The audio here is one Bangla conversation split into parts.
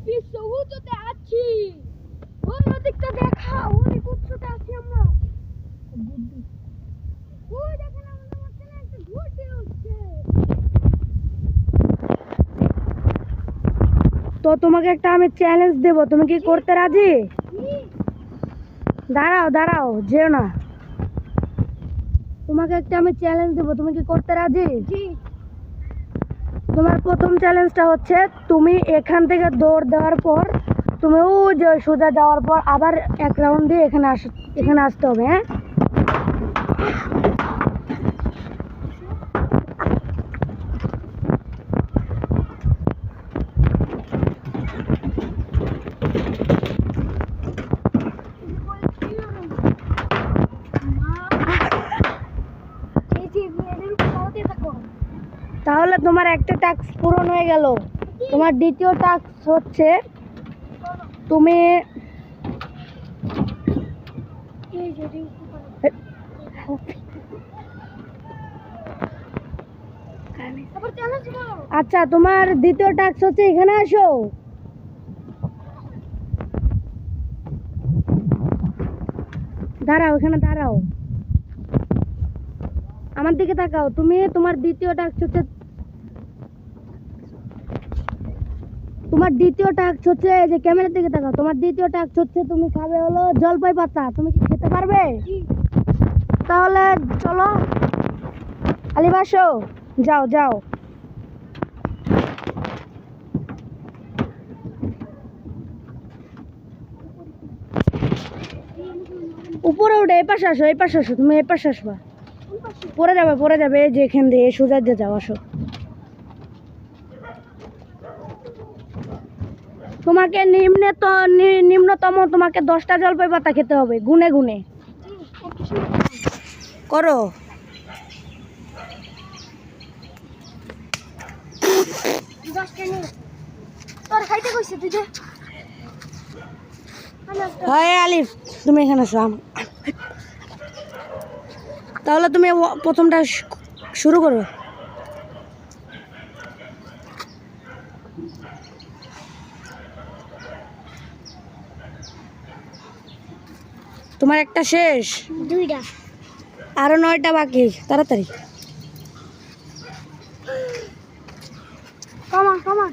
বিশ্ব উঁচুতে আছি। ওই ওদিকটা দেখা, অনেক উঁচুতে আছি আমরা। ওই দেখেন আমাদের মাঝখানে একটা ঘুরতে হচ্ছে। তো তোমাকে একটা আমি চ্যালেঞ্জ দেব, তুমি কি করতে রাজি? দাঁড়াও দাঁড়াও, যেও না। তোমাকে একটা আমি চ্যালেঞ্জ দেব, তুমি কি করতে রাজি? জি। তোমার প্রথম চ্যালেঞ্জটা হচ্ছে, তুমি এখান থেকে দৌড় দেওয়ার পর তুমি ওই যে সোজা যাওয়ার পর আবার এক রাউন্ড দিয়ে এখানে আসতে হবে। হ্যাঁ, তাহলে তোমার একটা টাস্ক পূরণ হয়ে গেল। তোমার দ্বিতীয় টাস্ক হচ্ছে, তুমি আচ্ছা, তোমার দ্বিতীয় টাস্ক হচ্ছে এখানে আসো। দাঁড়াও, এখানে দাঁড়াও, আমার দিকে তাকাও। তোমার দ্বিতীয় টাস্ক হচ্ছে এই যে ক্যামেরার দিকে তাকাও। তোমার দ্বিতীয় টাস্ক হচ্ছে তুমি খাবে হলো জলপাই পাতা। তুমি কি খেতে পারবে? তাহলে চলো আলিফ, আসো, যাও যাও। উপরে উঠে এই পাশে আসো, তুমি এই পাশে আসবা। পড়ে যাবে এই যে এখান দিয়ে সোজা দিয়ে যাও, আসো। তোমাকে নিম্নতম তোমাকে 10টা জলপাই পাতা খেতে হবে, গুনে গুনে করো। হ্যাঁ আলিফ, তুমি এখানে আসো। তাহলে তুমি প্রথমটা শুরু করো। তোমার একটা শেষ, দুইটা, আরো 9টা বাকি, তাড়াতাড়ি। কমান।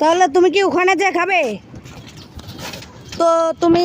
তাহলে তুমি কি ওখানে যে খাবে? তো তুমি